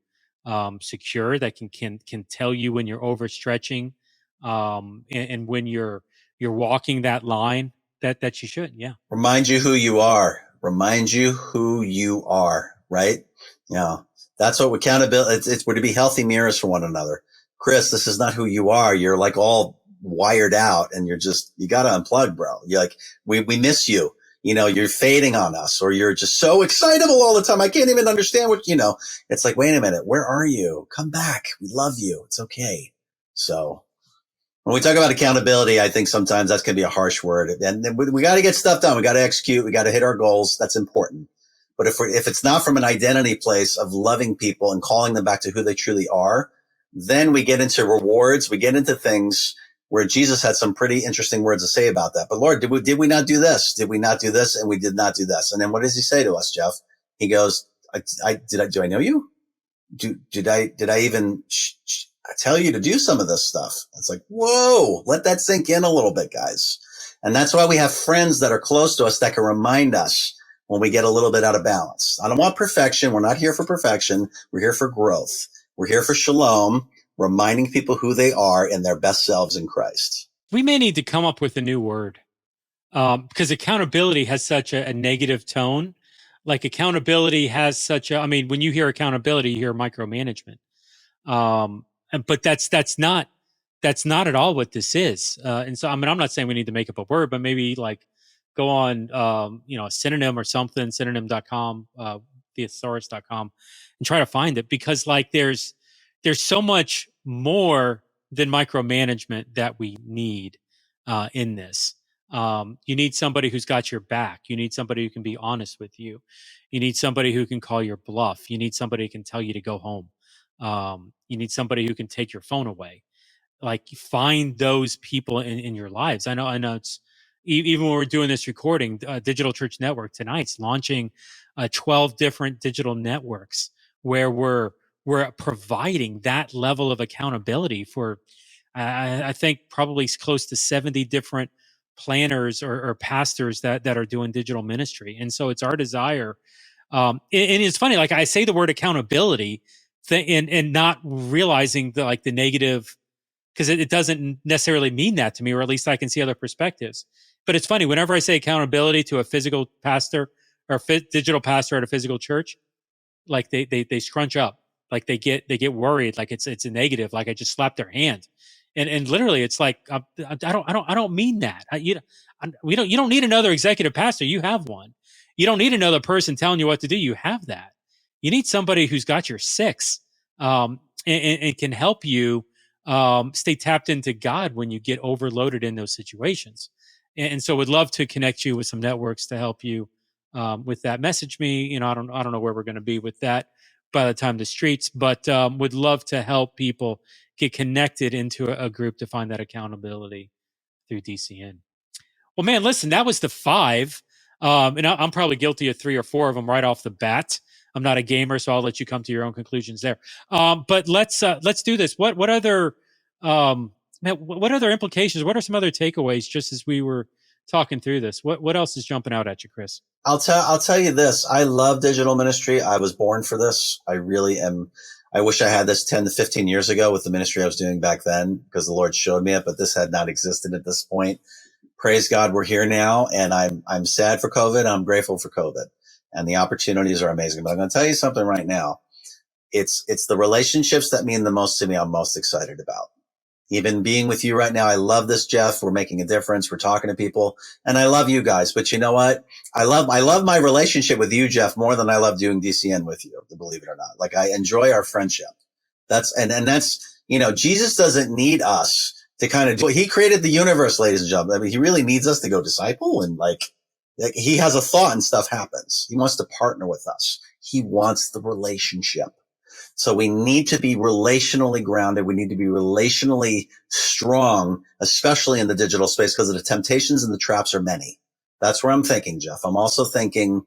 secure, that can tell you when you're overstretching, and when you're walking that line that you should. Yeah. Remind you who you are. Remind you who you are, right? That's what accountability, it's to be healthy mirrors for one another. Chris, this is not who you are. You're like all wired out, and you got to unplug, bro. You're like, we miss you. You're fading on us, or you're just so excitable all the time. I can't even understand it's like, wait a minute. Where are you? Come back. We love you. It's okay. So when we talk about accountability, I think sometimes that's going to be a harsh word, and we got to get stuff done. We got to execute. We got to hit our goals. That's important. But if it's not from an identity place of loving people and calling them back to who they truly are, then we get into rewards. We get into things where Jesus had some pretty interesting words to say about that. But Lord, did we not do this? Did we not do this? And we did not do this. And then what does he say to us, Jeff? He goes, do I know you? Did I even tell you to do some of this stuff? It's like, whoa, let that sink in a little bit, guys. And that's why we have friends that are close to us that can remind us when we get a little bit out of balance. I don't want perfection. We're not here for perfection. We're here for growth. We're here for shalom, reminding people who they are in their best selves in Christ. We may need to come up with a new word, because accountability has such a negative tone. Like accountability has when you hear accountability, you hear micromanagement. But that's not at all what this is. And so, I'm not saying we need to make up a word, but maybe like go on, a synonym or something, synonym.com, thesaurus.com, and try to find it, because like there's so much more than micromanagement that we need in this. You need somebody who's got your back. You need somebody who can be honest with you. You need somebody who can call your bluff. You need somebody who can tell you to go home. You need somebody who can take your phone away. Like, find those people in your lives. I know it's even when we're doing this recording, Digital Church Network tonight's launching 12 different digital networks where we're providing that level of accountability for I think probably close to 70 different planners or pastors that are doing digital ministry. And so it's our desire. And it's funny, like I say the word accountability and not realizing the negative, because it doesn't necessarily mean that to me, or at least I can see other perspectives. But it's funny, whenever I say accountability to a physical pastor or digital pastor at a physical church, like they scrunch up, like they get worried, like it's a negative, like I just slapped their hand, and literally it's like I don't mean that. You don't need another executive pastor. You have one. You don't need another person telling you what to do. You have that. You need somebody who's got your six, and can help you stay tapped into God when you get overloaded in those situations. And so would love to connect you with some networks to help you with that. Message me. I don't know where we're going to be with that by the time the streets, but would love to help people get connected into a group to find that accountability through DCN. Well, man, listen, that was the 5. And I'm probably guilty of 3 or 4 of them right off the bat. I'm not a gamer, so I'll let you come to your own conclusions there. But let's do this. What other what other implications? What are some other takeaways? Just as we were talking through this, what else is jumping out at you, Chris? I'll tell you this. I love digital ministry. I was born for this. I really am. I wish I had this 10 to 15 years ago with the ministry I was doing back then, because the Lord showed me it, but this had not existed at this point. Praise God, we're here now, and I'm sad for COVID. I'm grateful for COVID, and the opportunities are amazing. But I'm going to tell you something right now. It's the relationships that mean the most to me. I'm most excited about. Even being with you right now, I love this, Jeff. We're making a difference. We're talking to people, and I love you guys. But you know what? I love my relationship with you, Jeff, more than I love doing DCN with you, believe it or not. Like, I enjoy our friendship. That's Jesus doesn't need us to kind of he created the universe, ladies and gentlemen. I mean, he really needs us to go disciple, and like he has a thought and stuff happens. He wants to partner with us. He wants the relationship. So we need to be relationally grounded. We need to be relationally strong, especially in the digital space, because the temptations and the traps are many. That's where I'm thinking, Jeff. I'm also thinking,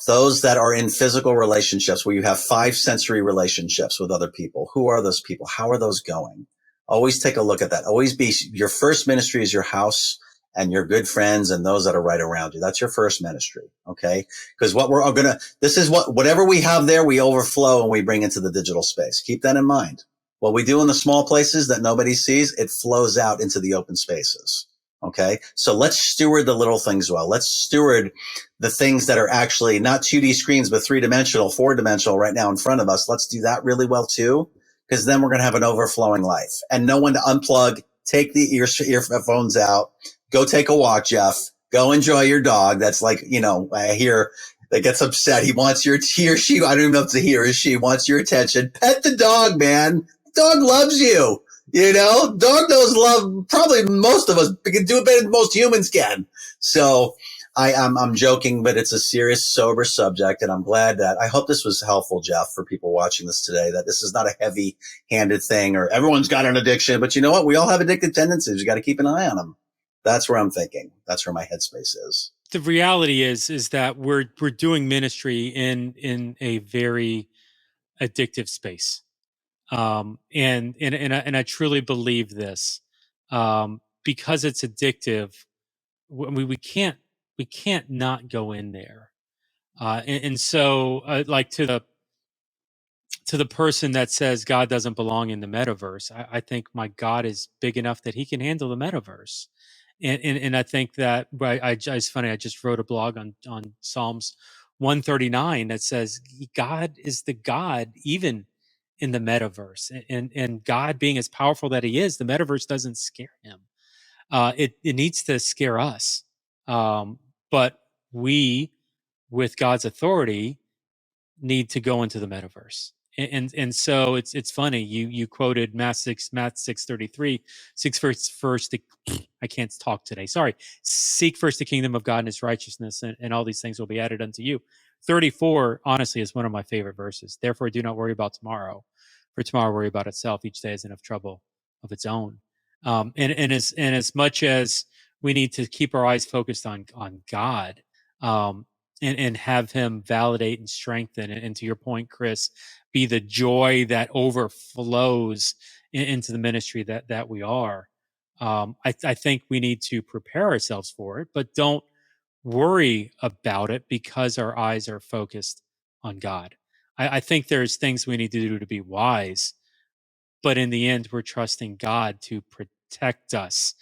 those that are in physical relationships where you have 5 sensory relationships with other people. Who are those people? How are those going? Always take a look at that. Always be your first ministry is your house and your good friends and those that are right around you. That's your first ministry. Okay. Because whatever we have there, we overflow and we bring into the digital space. Keep that in mind. What we do in the small places that nobody sees, it flows out into the open spaces. Okay. So let's steward the little things well. Let's steward the things that are actually not 2D screens, but 3-dimensional, 4-dimensional right now in front of us. Let's do that really well too, because then we're going to have an overflowing life and know when to unplug, take the earphones out, go take a walk, Jeff, go enjoy your dog. That's like, I hear that gets upset. He or she, I don't even know if it's a he or she, wants your attention. Pet the dog, man. The dog loves you. Dog knows love. Probably most of us can do it better than most humans can. So I'm joking, but it's a serious, sober subject. And I'm glad that I hope this was helpful, Jeff, for people watching this today, that this is not a heavy handed thing or everyone's got an addiction, but you know what? We all have addictive tendencies. You got to keep an eye on them. That's where I'm thinking. That's where my headspace is. The reality is that we're doing ministry in a very addictive space. And I truly believe this, because it's addictive. We can't not go in there. And so like to the person that says God doesn't belong in the metaverse, I think my God is big enough that he can handle the metaverse. And I think that it's funny. I just wrote a blog on Psalms 139 that says God is the God even in the metaverse, and God being as powerful that he is, the metaverse doesn't scare him. It needs to scare us. But we, with God's authority, need to go into the metaverse. And so it's funny. You quoted Matthew 6:33. Seek first the, I can't talk today. Sorry. Seek first the kingdom of God and his righteousness, and all these things will be added unto you. 34, honestly, is one of my favorite verses. Therefore, do not worry about tomorrow, for tomorrow worry about itself. Each day has enough trouble of its own. And as much as we need to keep our eyes focused on God, and have him validate and strengthen, and to your point, Chris, be the joy that overflows into the ministry that we are. I think we need to prepare ourselves for it, but don't worry about it because our eyes are focused on God. I think there's things we need to do to be wise, but in the end, we're trusting God to protect us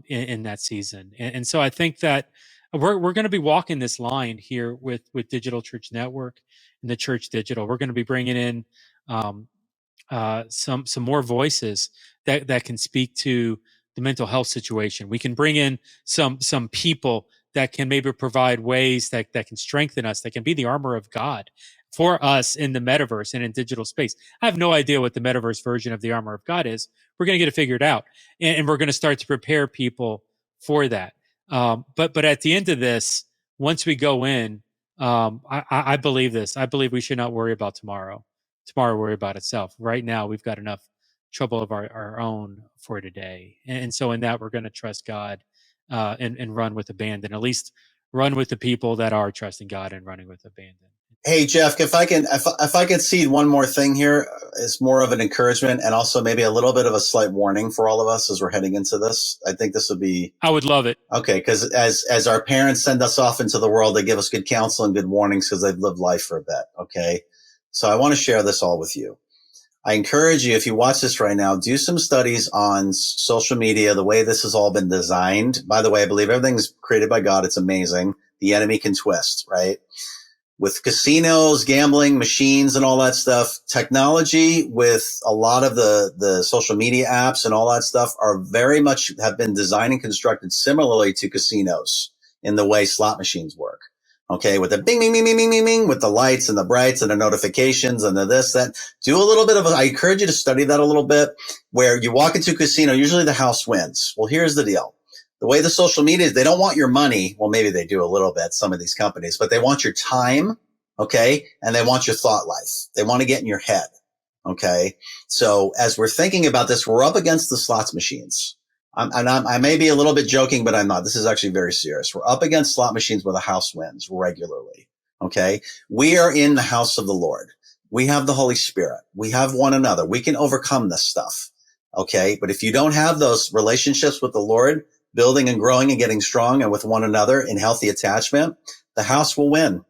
in that season. And so I think that we're going to be walking this line here with Digital Church Network and the Church Digital. We're going to be bringing in um, some more voices that can speak to the mental health situation. We can bring in some people that can maybe provide ways that can strengthen us, that can be the armor of God for us in the metaverse and in digital space. I have no idea what the metaverse version of the armor of God is. We're going to get it figured out, and we're going to start to prepare people for that. But at the end of this, once we go in, I believe this. I believe we should not worry about tomorrow. Tomorrow worry about itself. Right now, we've got enough trouble of our own for today. And so in that, we're going to trust God and run with abandon, at least run with the people that are trusting God and running with abandon. Hey, Jeff, if I can seed one more thing here, it's more of an encouragement and also maybe a little bit of a slight warning for all of us as we're heading into this. I think this would be, I would love it. Okay, because as our parents send us off into the world, they give us good counsel and good warnings because they've lived life for a bit. Okay, so I want to share this all with you. I encourage you, if you watch this right now, do some studies on social media, the way this has all been designed. By the way, I believe everything's created by God. It's amazing. The enemy can twist, right? With casinos, gambling, machines, and all that stuff, technology with a lot of the social media apps and all that stuff are very much have been designed and constructed similarly to casinos in the way slot machines work. Okay, with the bing, bing, bing, bing, bing, bing, bing, with the lights and the brights and the notifications and the this, that. Do a little bit of I encourage you to study that a little bit, where you walk into a casino, usually the house wins. Well, here's the deal. The way the social media is, they don't want your money. Well, maybe they do a little bit, some of these companies, but they want your time, okay? And they want your thought life. They want to get in your head, okay? So as we're thinking about this, we're up against the slots machines. I may be a little bit joking, but I'm not. This is actually very serious. We're up against slot machines where the house wins regularly, okay? We are in the house of the Lord. We have the Holy Spirit. We have one another. We can overcome this stuff, okay? But if you don't have those relationships with the Lord, building and growing and getting strong and with one another in healthy attachment, the house will win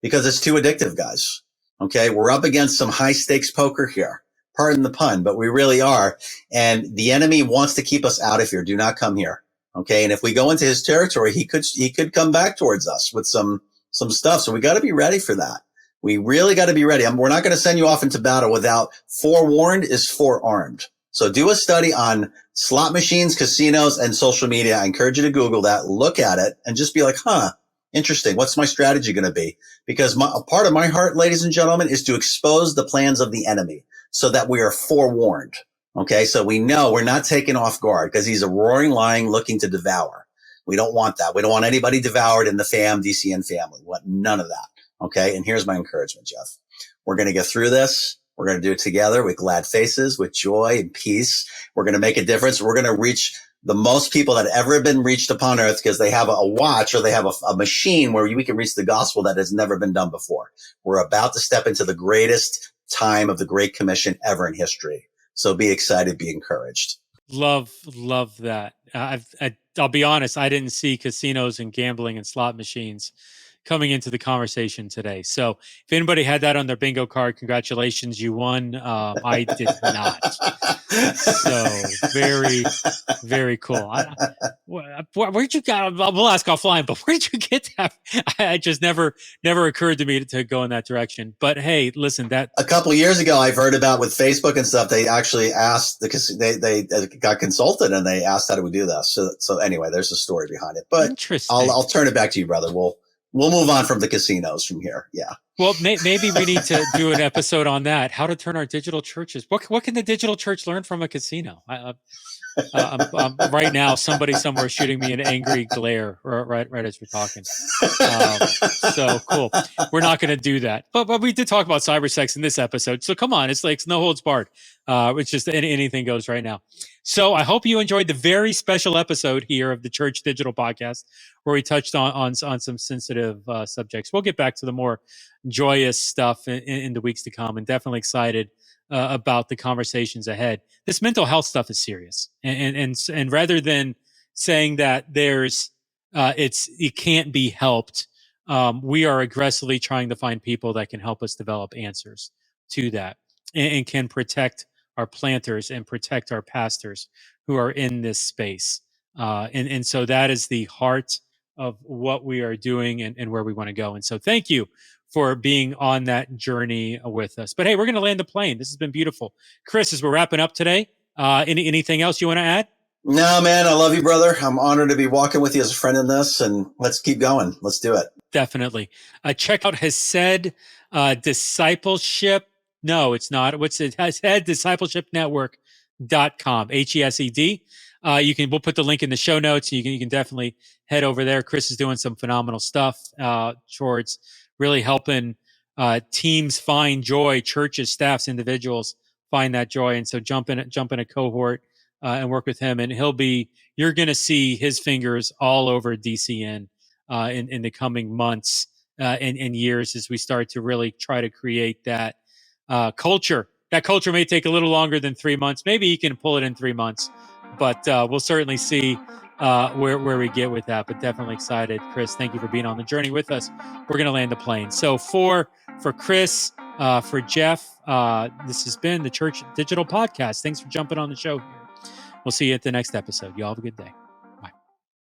because it's too addictive, guys. Okay. We're up against some high stakes poker here. Pardon the pun, but we really are. And the enemy wants to keep us out of here. Do not come here. Okay. And if we go into his territory, he could come back towards us with some stuff. So we got to be ready for that. We really got to be ready. We're not going to send you off into battle without forewarned is forearmed. So do a study on slot machines, casinos, and social media. I encourage you to Google that, look at it, and just be like, interesting. What's my strategy going to be? Because a part of my heart, ladies and gentlemen, is to expose the plans of the enemy so that we are forewarned. Okay, so we know we're not taken off guard because he's a roaring lion looking to devour. We don't want that. We don't want anybody devoured in the DCN family. We want none of that. Okay, and here's my encouragement, Jeff. We're going to get through this. We're going to do it together with glad faces, with joy and peace. We're going to make a difference. We're going to reach the most people that have ever been reached upon earth because they have a watch or they have a machine where we can reach the gospel that has never been done before. We're about to step into the greatest time of the Great Commission ever in history. So be excited, be encouraged. Love that. I'll be honest, I didn't see casinos and gambling and slot machines coming into the conversation today. So if anybody had that on their bingo card, congratulations, you won. I did not. So very, very cool. Where'd you get? We'll ask offline, but where did you get that? I just never occurred to me to go in that direction. But hey, listen, that a couple of years ago, I've heard about with Facebook and stuff. They actually asked they got consulted and they asked how do we do this. So anyway, there's a story behind it. But interesting. I'll turn it back to you, brother. We'll move on from the casinos from here. Yeah. Well, maybe we need to do an episode on that. How to turn our digital churches. What can the digital church learn from a casino? Right now, somebody somewhere shooting me an angry glare right as we're talking. So cool. We're not going to do that. But we did talk about cyber sex in this episode. So come on, it's like no holds barred. It's just anything goes right now. So I hope you enjoyed the very special episode here of the Church Digital Podcast, where we touched on some sensitive subjects. We'll get back to the more joyous stuff in the weeks to come, and definitely excited about the conversations ahead. This mental health stuff is serious, and rather than saying that it can't be helped, we are aggressively trying to find people that can help us develop answers to that, and can protect our planters and protect our pastors who are in this space. And so that is the heart of what we are doing and where we want to go. And so thank you for being on that journey with us. But hey, we're going to land the plane. This has been beautiful. Chris, as we're wrapping up today, anything else you want to add? No, man, I love you, brother. I'm honored to be walking with you as a friend in this, and let's keep going. Let's do it. Definitely. Check out Hesed Discipleship. No, it's not. What's it? Hesed Discipleship Network.com. HESED. We'll put the link in the show notes. You can definitely head over there. Chris is doing some phenomenal stuff towards really helping teams find joy, churches, staffs, individuals find that joy. And so jump in a cohort and work with him. And you're going to see his fingers all over DCN in the coming months and years as we start to really try to create that culture. That culture may take a little longer than 3 months. Maybe he can pull it in 3 months, but we'll certainly see where we get with that. But definitely excited. Chris, thank you for being on the journey with us. We're going to land the plane. So for Chris, for Jeff, this has been the Church Digital Podcast. Thanks for jumping on the show here. We'll see you at the next episode. You all have a good day.